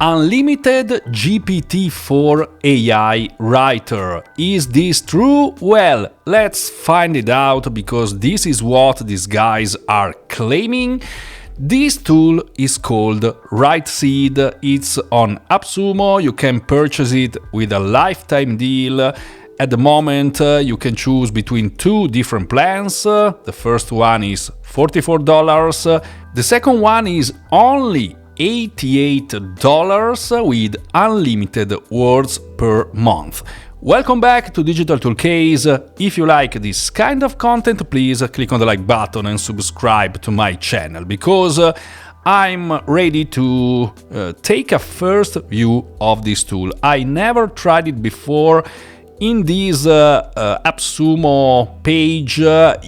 Unlimited GPT-4 AI writer. Is this true? Well, let's find it out because this is what these guys are claiming. This tool is called Writeseed. It's on AppSumo. You can purchase it with a lifetime deal. At the moment, you can choose between two different plans. The first one is $44. The second one is only $88 with unlimited words per month. Welcome back to Digital Toolcase. If you like this kind of content, please click on the like button and subscribe to my channel because I'm ready to take a first view of this tool. I never tried it before. In this AppSumo page,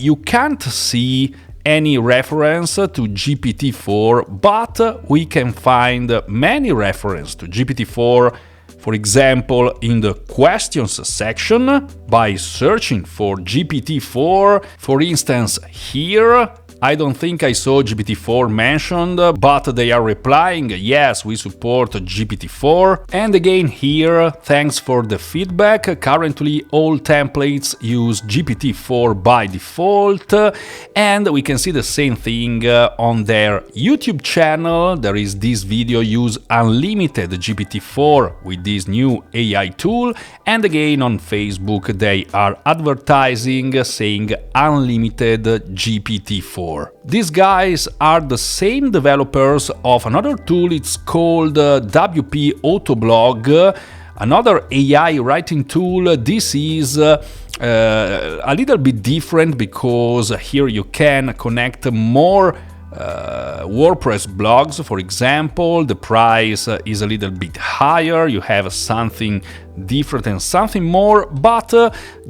you can't see any reference to GPT-4, but we can find many references to GPT-4, for example, in the questions section by searching for GPT-4. For instance, here, I don't think I saw GPT-4 mentioned, but they are replying, yes, we support GPT-4. And again here, thanks for the feedback. Currently, all templates use GPT-4 by default. And we can see the same thing on their YouTube channel. There is this video, use unlimited GPT-4 with this new AI tool. And again on Facebook, they are advertising saying unlimited GPT-4. These guys are the same developers of another tool. It's called WP Autoblog, another AI writing tool. This is a little bit different because here you can connect more Wordpress blogs, for example. The price is a little bit higher, you have something different and something more, but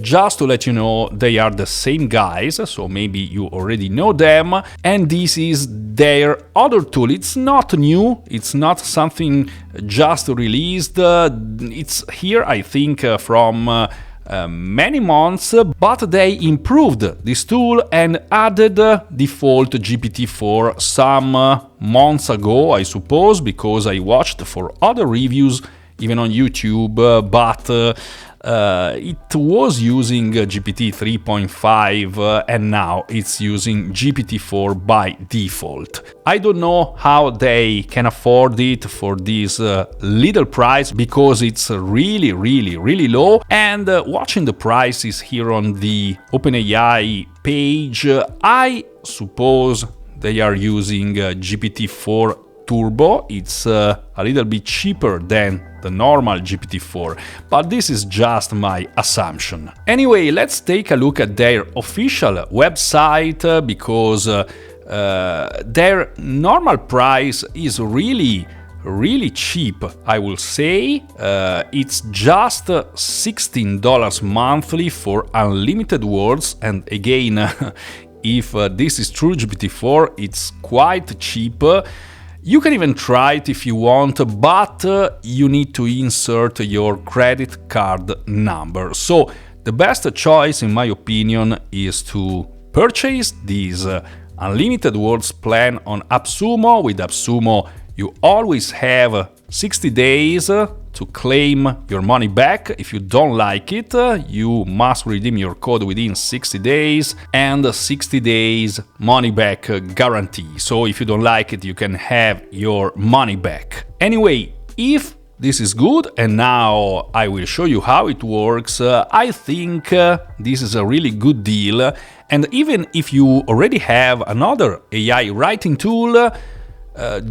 just to let you know, they are the same guys, so maybe you already know them, and this is their other tool. It's not new, it's not something just released, it's here I think from many months, but they improved this tool and added default GPT-4 some months ago, I suppose, because I watched for other reviews even on YouTube, but it was using GPT 3.5 and now it's using GPT-4 by default. I don't know how they can afford it for this little price because it's really low, and watching the prices here on the OpenAI page, I suppose they are using GPT-4 Turbo. It's a little bit cheaper than the normal GPT-4, but this is just my assumption. Anyway, let's take a look at their official website because their normal price is really cheap, I will say. It's just $16 monthly for unlimited words, and again, if this is true GPT-4, it's quite cheap. You can even try it if you want, but you need to insert your credit card number. So the best choice, in my opinion, is to purchase this unlimited words plan on AppSumo. With AppSumo, you always have 60 days to claim your money back. If you don't like it, you must redeem your code within 60 days and 60 days money back guarantee. So if you don't like it, you can have your money back. Anyway, if this is good, and now I will show you how it works, I think this is a really good deal. And even if you already have another AI writing tool,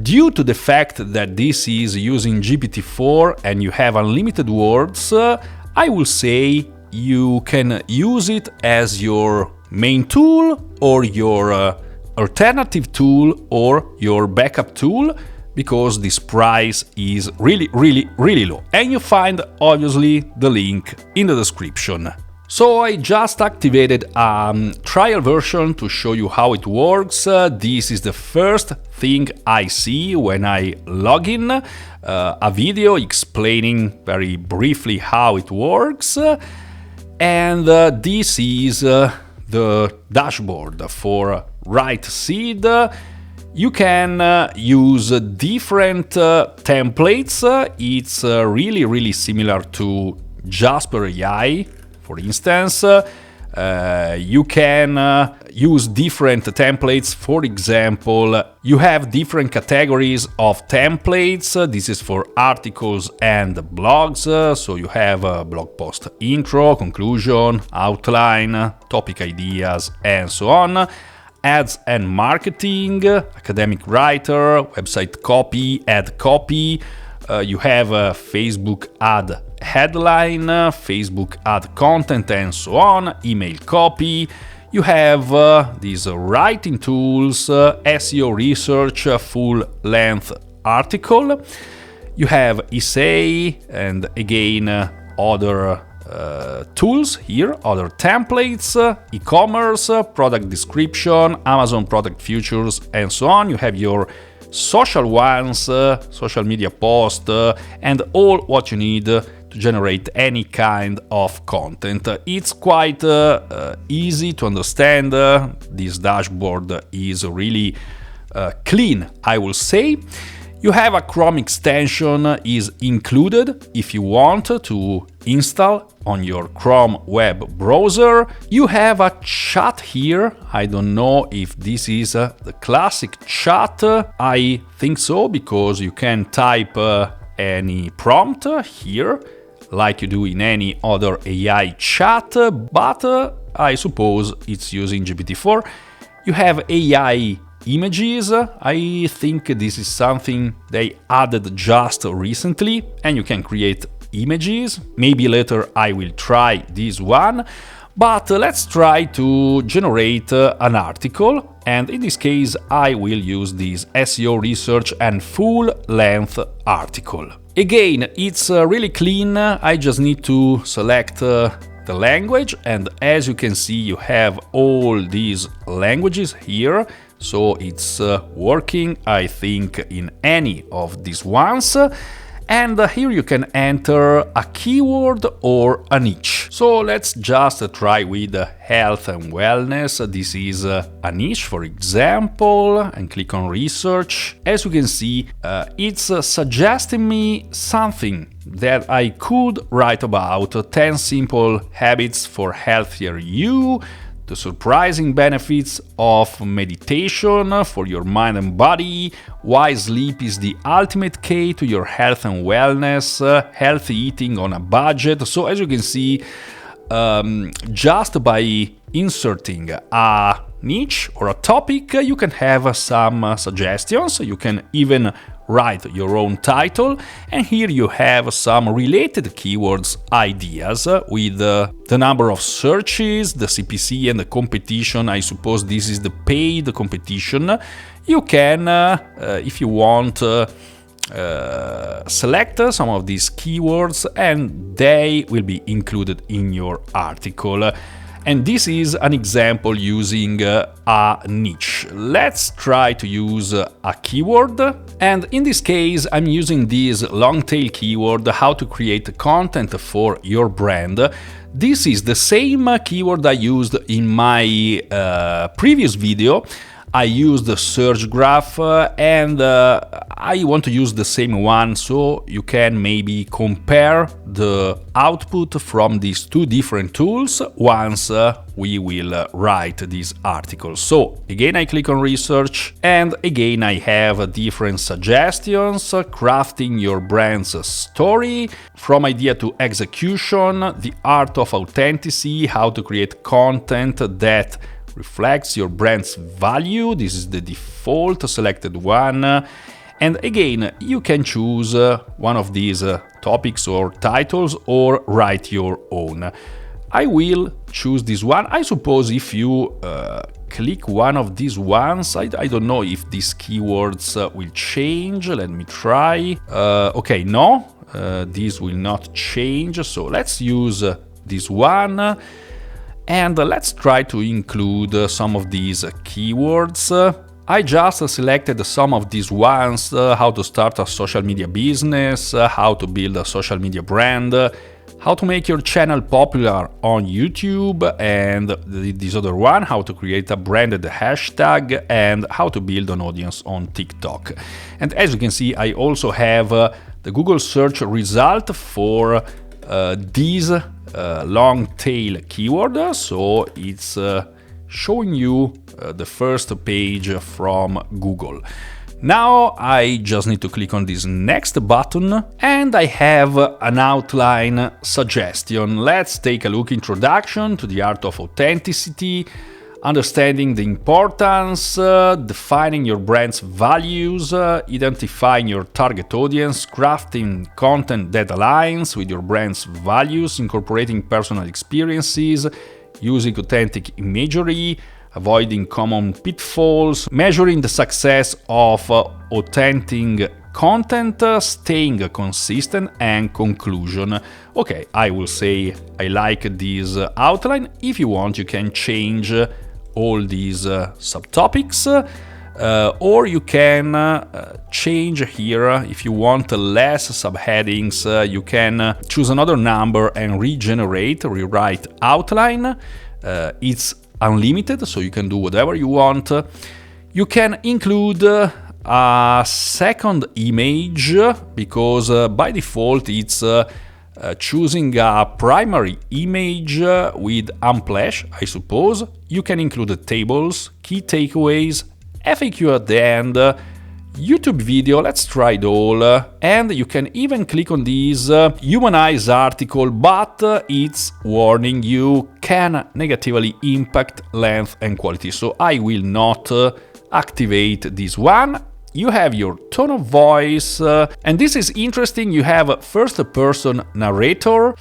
due to the fact that this is using GPT-4 and you have unlimited words, I will say you can use it as your main tool or your alternative tool or your backup tool, because this price is really low. And you find obviously the link in the description. So I just activated a trial version to show you how it works. This is the first thing I see when I log in, a video explaining very briefly how it works. And this is the dashboard for Writeseed. You can use different templates. It's really similar to Jasper AI, for instance. You can use different templates. For example, you have different categories of templates. This is for articles and blogs. So you have a blog post intro, conclusion, outline, topic ideas, and so on. Ads and marketing, academic writer, website copy, ad copy. You have a Facebook ad headline, Facebook ad content, and so on, email copy. You have these writing tools, SEO research, full-length article. You have essay, and again, other tools here, other templates, e-commerce, product description, Amazon product features, and so on. You have your social ones, social media post, and all what you need to generate any kind of content. It's quite easy to understand. This dashboard is really clean, I will say. You have a Chrome extension is included if you want to install on your Chrome web browser. You have a chat here. I don't know if this is the classic chat. I think so, because you can type any prompt here like you do in any other AI chat, but I suppose it's using GPT-4. You have AI images. I think this is something they added just recently, and you can create images. Maybe later I will try this one, but let's try to generate an article, and in this case I will use this SEO research and full-length article. Again, it's really clean. I just need to select the language, and as you can see, you have all these languages here. So it's working, I think, in any of these ones. And here you can enter a keyword or a niche. So let's just try with health and wellness. This is a niche, for example, and click on research. As you can see, it's suggesting me something that I could write about: 10 simple habits for healthier you, the surprising benefits of meditation for your mind and body, why sleep is the ultimate key to your health and wellness, healthy eating on a budget. So as you can see, just by inserting a niche or a topic, you can have some suggestions. You can even write your own title, and here you have some related keywords ideas with the number of searches, the CPC, and the competition. I suppose this is the paid competition. You can, if you want, select some of these keywords, and they will be included in your article. And this is an example using a niche. Let's try to use a keyword. And in this case, I'm using this long tail keyword, how to create content for your brand. This is the same keyword I used in my previous video. I used the search graph, and I want to use the same one, so you can maybe compare the output from these two different tools once we will write this article. So again, I click on research, and again I have different suggestions: crafting your brand's story, from idea to execution, the art of authenticity, how to create content that reflects your brand's value. This is the default selected one. And again, you can choose one of these topics or titles, or write your own. I will choose this one. I suppose if you click one of these ones, I don't know if these keywords will change. Let me try. Okay, no, these will not change. So let's use this one. And let's try to include some of these keywords. I just selected some of these ones: how to start a social media business, how to build a social media brand, how to make your channel popular on YouTube, and this other one, how to create a branded hashtag, and how to build an audience on TikTok. And as you can see, I also have the Google search result for these long tail keyword, so it's showing you the first page from Google. Now I just need to click on this next button and I have an outline suggestion. Let's take a look. Introduction to the art of authenticity, understanding the importance, defining your brand's values, identifying your target audience, crafting content that aligns with your brand's values, incorporating personal experiences, using authentic imagery, avoiding common pitfalls, measuring the success of authentic content, staying consistent, and conclusion. Okay, I will say I like this outline. If you want, you can change all these subtopics, or you can change here. If you want less subheadings, you can choose another number and rewrite outline. It's unlimited, so you can do whatever you want. You can include a second image because by default it's choosing a primary image with Unsplash, I suppose. You can include tables, key takeaways, FAQ at the end, YouTube video, let's try it all, and you can even click on this humanize article, but it's warning you can negatively impact length and quality, so I will not activate this one. You have your tone of voice, and this is interesting. You have first-person narrator,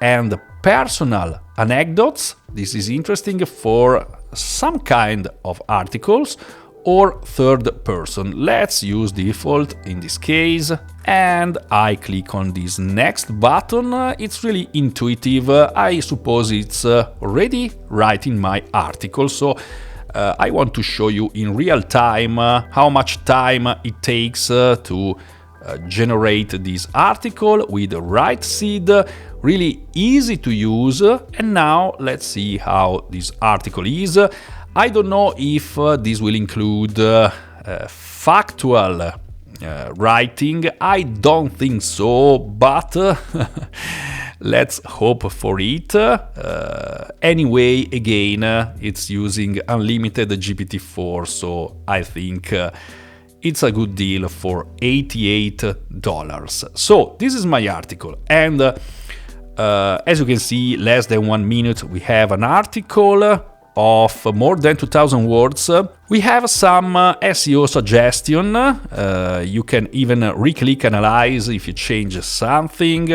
and personal anecdotes. This is interesting for some kind of articles, or third person. Let's use default in this case, and I click on this next button. It's really intuitive. I suppose it's already writing my article, so I want to show you in real time how much time it takes to generate this article with Writeseed. Really easy to use. And now let's see how this article is. I don't know if this will include factual writing. I don't think so, but let's hope for it. Anyway, again, it's using unlimited GPT-4, so I think it's a good deal for $88. So this is my article, and as you can see, less than 1 minute, we have an article of more than 2000 words. We have some SEO suggestion. You can even re-click analyze if you change something.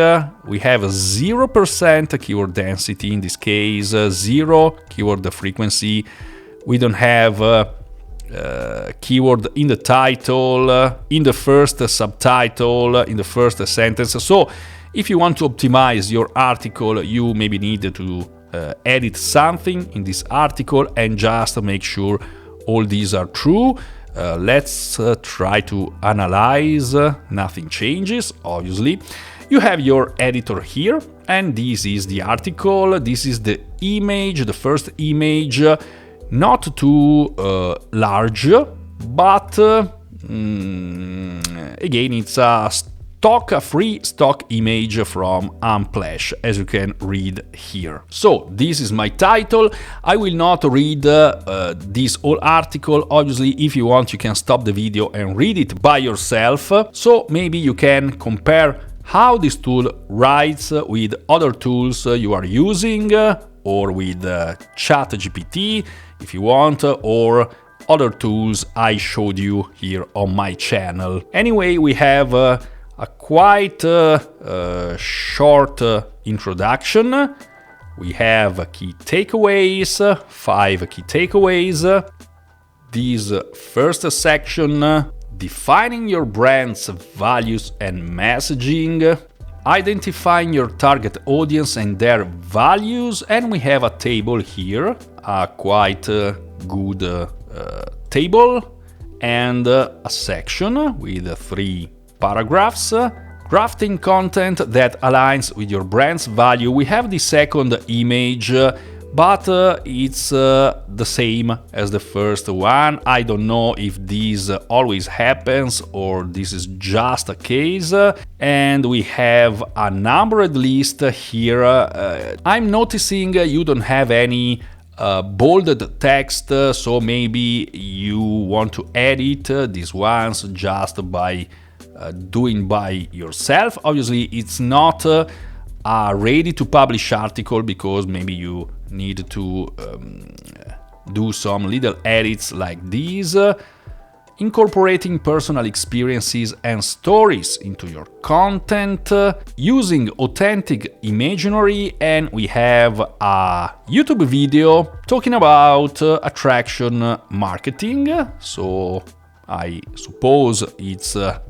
We have 0% keyword density in this case, 0 keyword frequency. We don't have keyword in the title, in the first subtitle, in the first sentence. So if you want to optimize your article, you maybe need to edit something in this article and just make sure all these are true. Let's try to analyze. Nothing changes, obviously. You have your editor here, and this is the article. This is the image, the first image, not too large, but again, it's a free stock image from Unsplash, as you can read here. So this is my title. I will not read this whole article. Obviously, if you want, you can stop the video and read it by yourself. So maybe you can compare how this tool writes with other tools you are using, or with ChatGPT if you want, or other tools I showed you here on my channel. Anyway, we have a quite short introduction. We have key takeaways, 5 key takeaways. This first section, defining your brand's values and messaging, identifying your target audience and their values, and we have a table here, a quite good table, and a section with 3 paragraphs, Crafting content that aligns with your brand's value. We have the second image, but it's the same as the first one. I don't know if this always happens or this is just a case. And we have a numbered list here. I'm noticing you don't have any bolded text, so maybe you want to edit these ones just by doing by yourself. Obviously, it's not a ready to publish article because maybe you need to do some little edits like these. Incorporating personal experiences and stories into your content, using authentic imagery, and we have a YouTube video talking about attraction marketing. So I suppose it's a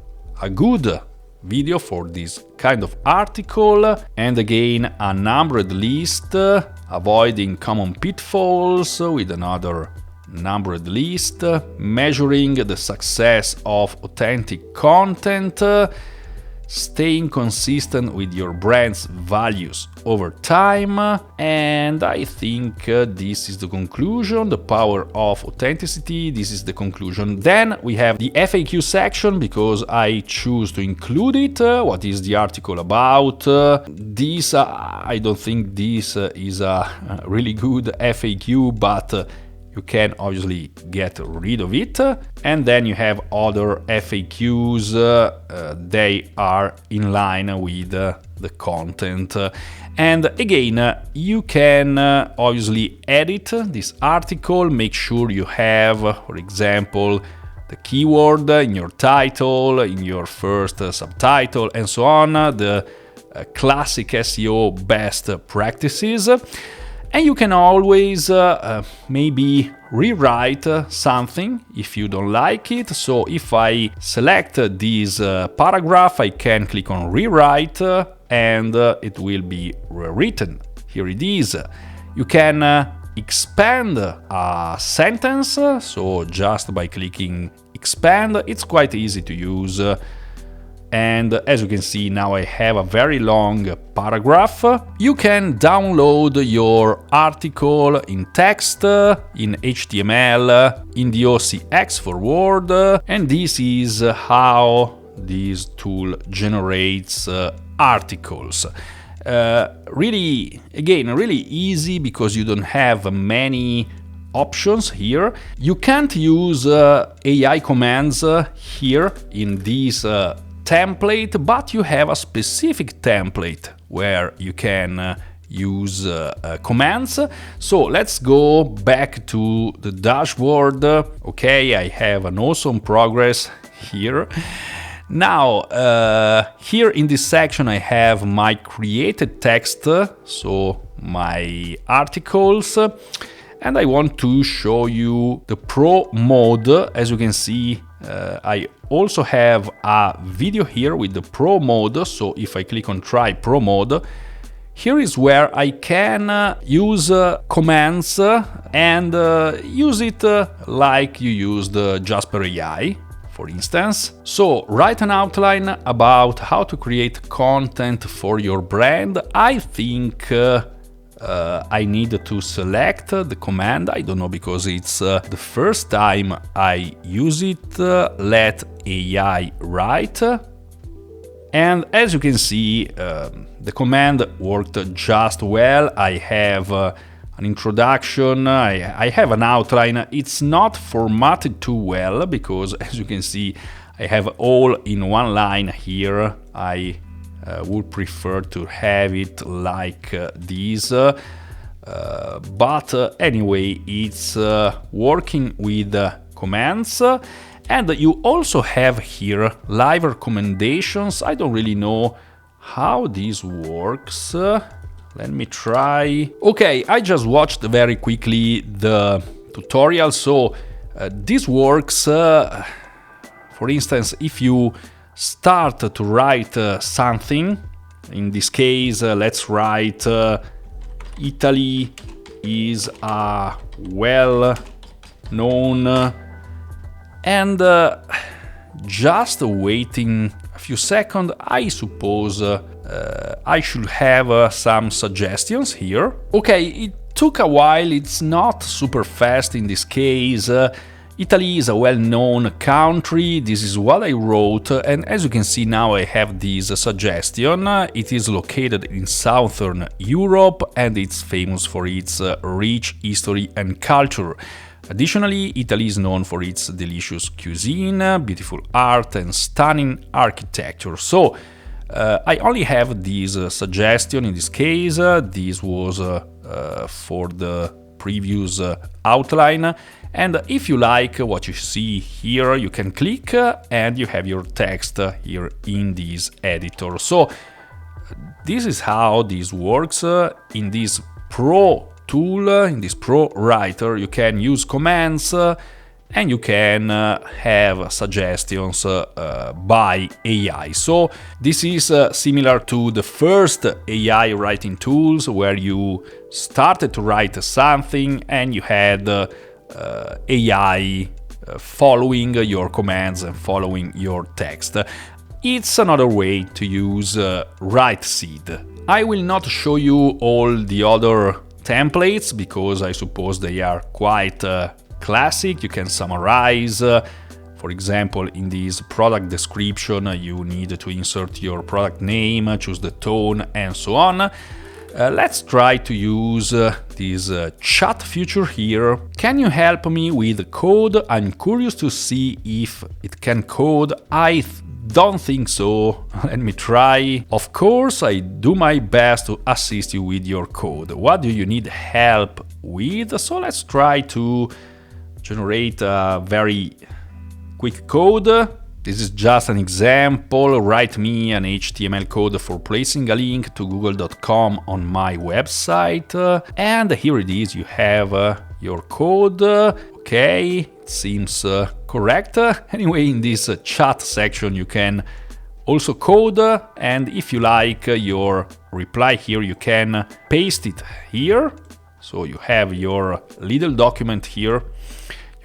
good video for this kind of article. And again, a numbered list, avoiding common pitfalls with another numbered list, measuring the success of authentic content, staying consistent with your brand's values over time. And I think this is the conclusion, the power of authenticity. This is the conclusion. Then we have the FAQ section because I choose to include it. What is the article about? This, I don't think this is a really good FAQ, but you can obviously get rid of it. And then you have other FAQs, they are in line with the content. And again, you can obviously edit this article, make sure you have, for example, the keyword in your title, in your first subtitle, and so on, the classic SEO best practices. And you can always maybe rewrite something if you don't like it. So if I select this paragraph, I can click on rewrite and it will be rewritten. Here it is. You can expand a sentence, so just by clicking expand, it's quite easy to use. And as you can see, now I have a very long paragraph. You can download your article in text, in HTML, in the OCX for Word, and this is how this tool generates articles. Really easy because you don't have many options here. You can't use AI commands here in this template, but you have a specific template where you can use commands. So let's go back to the dashboard. Okay, I have an awesome progress here. Now, here in this section I have my created text, so my articles, and I want to show you the Pro mode. As you can see, I also have a video here with the Pro mode, so if I click on Try Pro mode, here is where I can use commands and use it like you used Jasper AI, for instance. So write an outline about how to create content for your brand. I think I need to select the command. I don't know, because it's the first time I use it. Let AI write. And as you can see, the command worked just well. I have an introduction, I have an outline. It's not formatted too well because, as you can see, I have all in one line here. I would prefer to have it like this, but anyway, it's working with commands. And you also have here live recommendations. I don't really know how this works. Let me try. Okay, I just watched very quickly the tutorial. So this works. For instance, if you start to write something, in this case, let's write Italy is a well-known, and just waiting a few seconds, I suppose I should have some suggestions here. Okay, it took a while, it's not super fast in this case. Italy is a well-known country, this is what I wrote, and as you can see now I have this suggestion. It is located in Southern Europe and it's famous for its rich history and culture. Additionally, Italy is known for its delicious cuisine, beautiful art and stunning architecture. So, I only have this suggestion in this case. This was for the previous outline. And if you like what you see here, you can click and you have your text here in this editor. So this is how this works. In this Pro tool, in this Pro Writer, you can use commands and you can have suggestions by AI. So this is similar to the first AI writing tools where you started to write something and you had AI following your commands and following your text. It's another way to use Writeseed. I will not show you all the other templates because I suppose they are quite classic. You can summarize. For example, in this product description, you need to insert your product name, choose the tone, and so on. Let's try to use this chat feature here. Can you help me with the code? I'm curious to see if it can code. I don't think so. Let me try. Of course, I do my best to assist you with your code. What do you need help with? So let's try to generate a very quick code. This is just an example. Write me an HTML code for placing a link to google.com on my website. And here it is, you have your code. Okay, it seems correct. Anyway, in this chat section you can also code, and if you like your reply here, you can paste it here. So you have your little document here.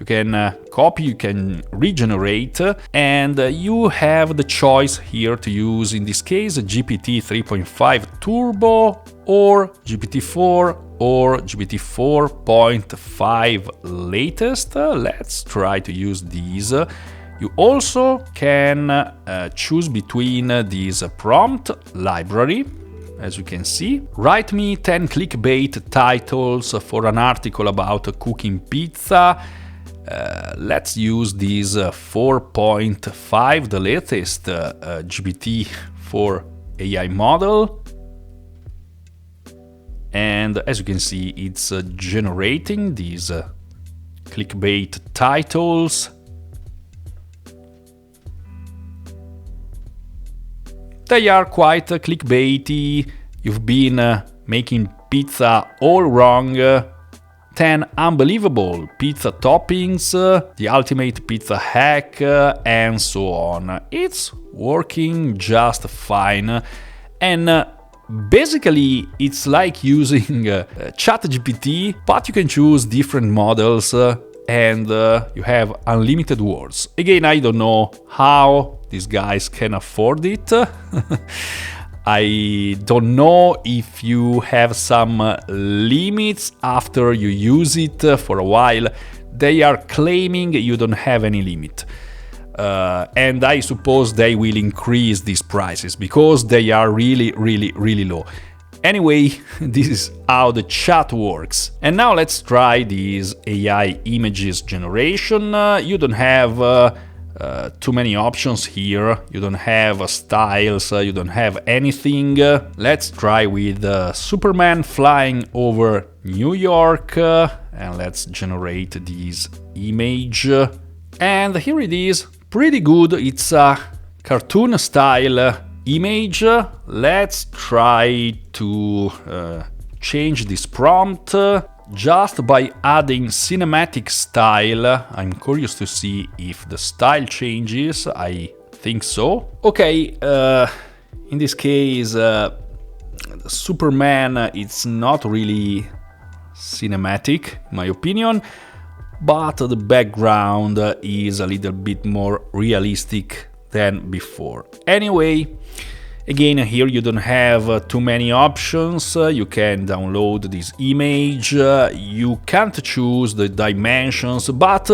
You can copy, you can regenerate, and you have the choice here to use, in this case, GPT 3.5 Turbo or GPT-4 or GPT-4.5 latest. Let's try to use these. You also can choose between this prompt library. As you can see, write me 10 clickbait titles for an article about cooking pizza. Let's use this 4.5, the latest GPT-4 AI model. And as you can see, it's generating these clickbait titles. They are quite clickbaity. You've been making pizza all wrong. 10 unbelievable pizza toppings, the ultimate pizza hack, and so on. It's working just fine. And basically, it's like using ChatGPT, but you can choose different models and you have unlimited words. Again, I don't know how these guys can afford it. I don't know if you have some limits after you use it for a while. They are claiming you don't have any limit. And I suppose they will increase these prices because they are really low. Anyway, this is how the chat works. And now let's try this AI images generation. You don't have too many options here. You don't have styles, you don't have anything. Let's try with Superman flying over New York, and let's generate this image. And here it is, pretty good. It's a cartoon style image. Let's try to change this prompt just by adding cinematic style. I'm curious to see if the style changes. I think so. Okay, in this case, Superman, it's not really cinematic, in my opinion, but the background is a little bit more realistic than before. Anyway, again, here you don't have too many options. You can download this image, you can't choose the dimensions, but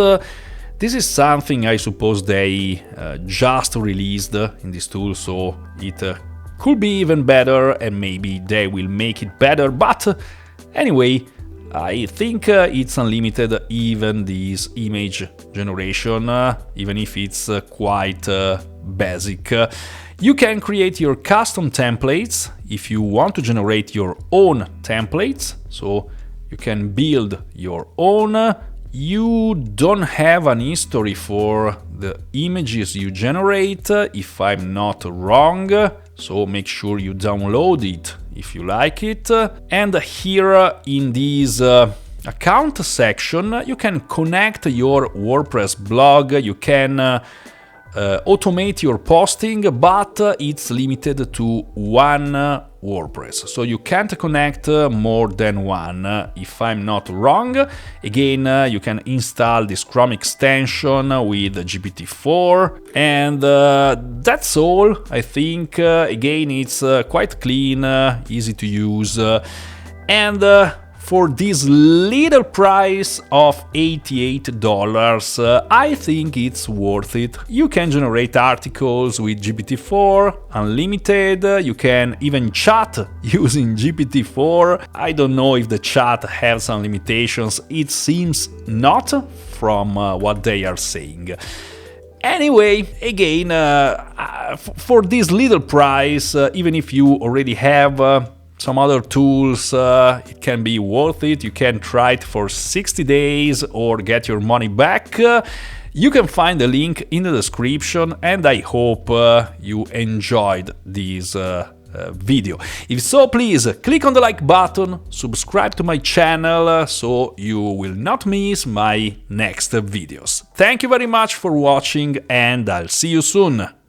this is something I suppose they just released in this tool, so it could be even better, and maybe they will make it better. But anyway, I think it's unlimited, even this image generation, even if it's quite basic. You can create your custom templates if you want to generate your own templates, so you can build your own. You don't have an history for the images you generate, if I'm not wrong, so make sure you download it if you like it. And here in this account section, you can connect your WordPress blog, you can automate your posting, but it's limited to one WordPress, so you can't connect more than one, if I'm not wrong. Again, you can install this Chrome extension with GPT-4, and that's all. I think again, it's quite clean, easy to use, and for this little price of $88, I think it's worth it. You can generate articles with GPT-4, unlimited, you can even chat using GPT-4. I don't know if the chat has some limitations, it seems not from what they are saying. Anyway, again, for this little price, even if you already have some other tools, it can be worth it. You can try it for 60 days or get your money back. You can find the link in the description, and I hope you enjoyed this video. If so, please click on the like button, subscribe to my channel so you will not miss my next videos. Thank you very much for watching, and I'll see you soon.